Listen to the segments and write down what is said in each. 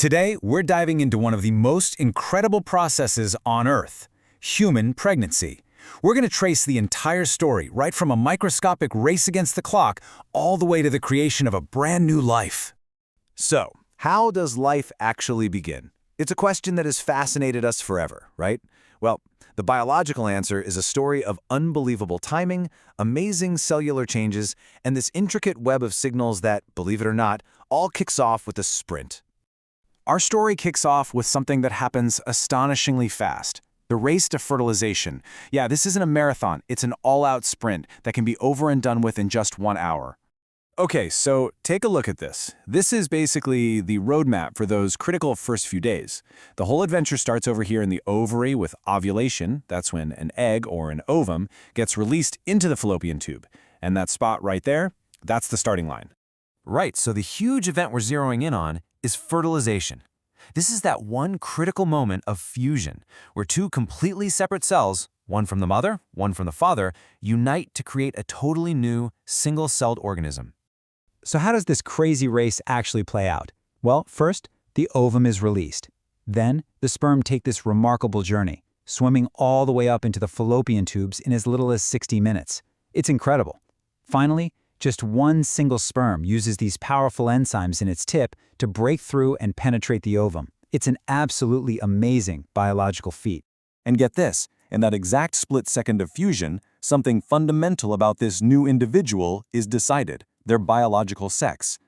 Today, we're diving into one of the most incredible processes on Earth, human pregnancy. We're going to trace the entire story, right from a microscopic race against the clock, all the way to the creation of a brand new life. So, how does life actually begin? It's a question that has fascinated us forever, right? Well, the biological answer is a story of unbelievable timing, amazing cellular changes, and this intricate web of signals that, believe it or not, all kicks off with a sprint. Our story kicks off with something that happens astonishingly fast. The race to fertilization. Yeah, this isn't a marathon, it's an all-out sprint that can be over and done with in just 1 hour. Okay, so take a look at this. This is basically the roadmap for those critical first few days. The whole adventure starts over here in the ovary with ovulation. That's when an egg or an ovum gets released into the fallopian tube. And that spot right there, that's the starting line. Right, so the huge event we're zeroing in on is fertilization. This is that one critical moment of fusion, where two completely separate cells, one from the mother, one from the father, unite to create a totally new, single-celled organism. So how does this crazy race actually play out? Well, first, the ovum is released. Then, the sperm take this remarkable journey, swimming all the way up into the fallopian tubes in as little as 60 minutes. It's incredible. Finally, just one single sperm uses these powerful enzymes in its tip to break through and penetrate the ovum. It's an absolutely amazing biological feat. And get this, in that exact split second of fusion, something fundamental about this new individual is decided: their biological sex.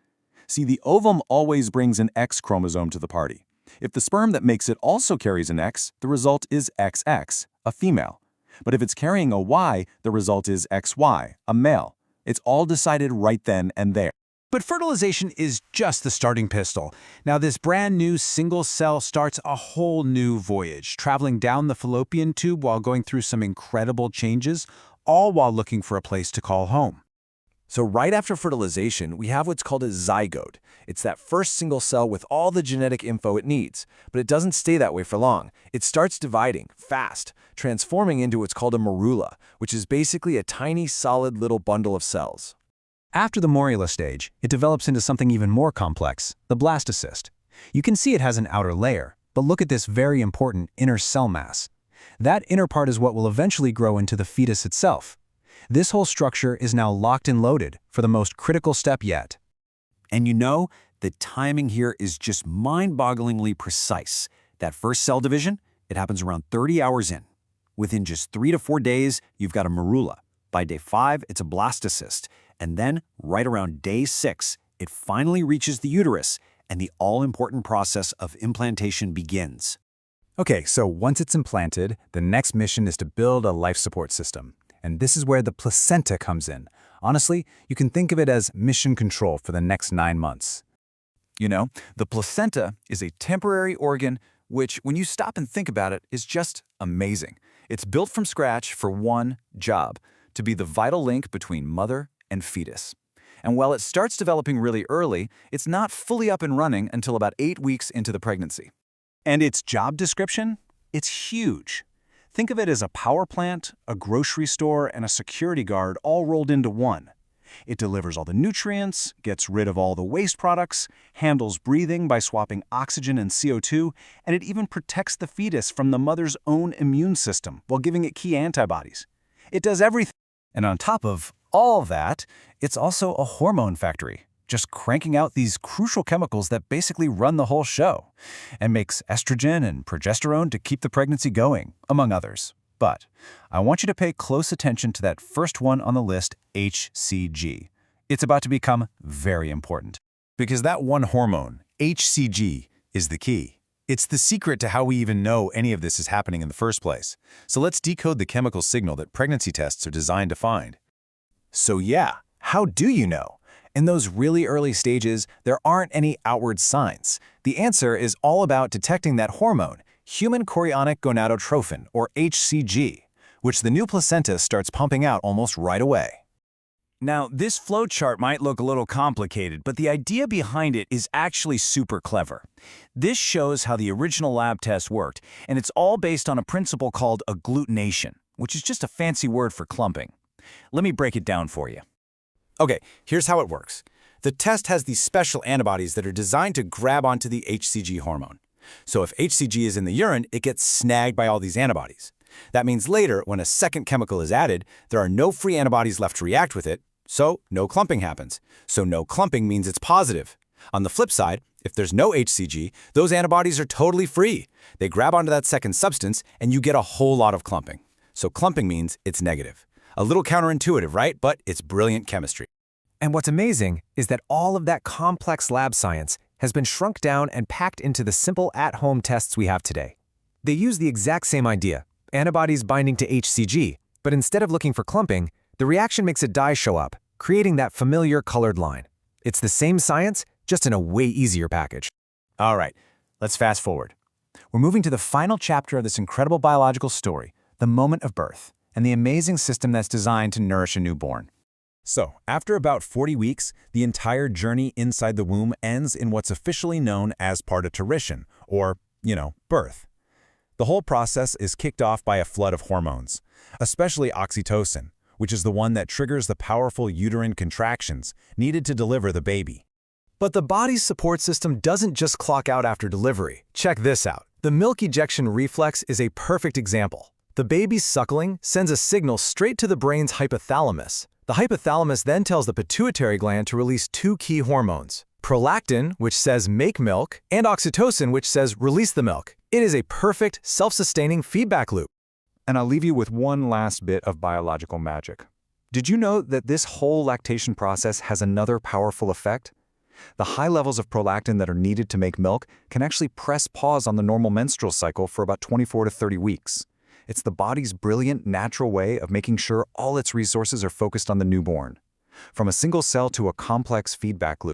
See, the ovum always brings an X chromosome to the party. If the sperm that makes it also carries an X, the result is XX, a female. But if it's carrying a Y, the result is XY, a male. It's all decided right then and there. But fertilization is just the starting pistol. Now, this brand new single cell starts a whole new voyage, traveling down the fallopian tube while going through some incredible changes, all while looking for a place to call home. So right after fertilization, we have what's called a zygote. It's that first single cell with all the genetic info it needs. But it doesn't stay that way for long. It starts dividing, fast, transforming into what's called a morula, which is basically a tiny, solid little bundle of cells. After the morula stage, it develops into something even more complex, the blastocyst. You can see it has an outer layer, but look at this very important inner cell mass. That inner part is what will eventually grow into the fetus itself. This whole structure is now locked and loaded for the most critical step yet. And you know, the timing here is just mind-bogglingly precise. That first cell division, it happens around 30 hours in. Within just 3 to 4 days, you've got a morula. By day 5, it's a blastocyst. And then, right around day 6, it finally reaches the uterus, and the all-important process of implantation begins. Okay, so once it's implanted, the next mission is to build a life support system. And this is where the placenta comes in. Honestly, you can think of it as mission control for the next 9 months. You know, the placenta is a temporary organ which, when you stop and think about it, is just amazing. It's built from scratch for one job: to be the vital link between mother and fetus. And while it starts developing really early, it's not fully up and running until about 8 weeks into the pregnancy. And its job description? It's huge. Think of it as a power plant, a grocery store, and a security guard all rolled into one. It delivers all the nutrients, gets rid of all the waste products, handles breathing by swapping oxygen and CO2, and it even protects the fetus from the mother's own immune system while giving it key antibodies. It does everything. And on top of all that, it's also a hormone factory, just cranking out these crucial chemicals that basically run the whole show, and makes estrogen and progesterone to keep the pregnancy going, among others. But I want you to pay close attention to that first one on the list, HCG. It's about to become very important. Because that one hormone, HCG, is the key. It's the secret to how we even know any of this is happening in the first place. So let's decode the chemical signal that pregnancy tests are designed to find. So yeah, how do you know? In those really early stages, there aren't any outward signs. The answer is all about detecting that hormone, human chorionic gonadotrophin, or HCG, which the new placenta starts pumping out almost right away. Now, this flowchart might look a little complicated, but the idea behind it is actually super clever. This shows how the original lab test worked, and it's all based on a principle called agglutination, which is just a fancy word for clumping. Let me break it down for you. Okay, here's how it works. The test has these special antibodies that are designed to grab onto the HCG hormone. So if HCG is in the urine, it gets snagged by all these antibodies. That means later, when a second chemical is added, there are no free antibodies left to react with it, so no clumping happens. So no clumping means it's positive. On the flip side, if there's no HCG, those antibodies are totally free. They grab onto that second substance, and you get a whole lot of clumping. So clumping means it's negative. A little counterintuitive, right? But it's brilliant chemistry. And what's amazing is that all of that complex lab science has been shrunk down and packed into the simple at-home tests we have today. They use the exact same idea, antibodies binding to HCG, but instead of looking for clumping, the reaction makes a dye show up, creating that familiar colored line. It's the same science, just in a way easier package. All right, let's fast forward. We're moving to the final chapter of this incredible biological story, the moment of birth, and the amazing system that's designed to nourish a newborn. So, after about 40 weeks, the entire journey inside the womb ends in what's officially known as parturition, or, birth. The whole process is kicked off by a flood of hormones, especially oxytocin, which is the one that triggers the powerful uterine contractions needed to deliver the baby. But the body's support system doesn't just clock out after delivery. Check this out. The milk ejection reflex is a perfect example. The baby's suckling sends a signal straight to the brain's hypothalamus. The hypothalamus then tells the pituitary gland to release two key hormones: prolactin, which says make milk, and oxytocin, which says release the milk. It is a perfect, self-sustaining feedback loop. And I'll leave you with one last bit of biological magic. Did you know that this whole lactation process has another powerful effect? The high levels of prolactin that are needed to make milk can actually press pause on the normal menstrual cycle for about 24 to 30 weeks. It's the body's brilliant, natural way of making sure all its resources are focused on the newborn. From a single cell to a complex feedback loop.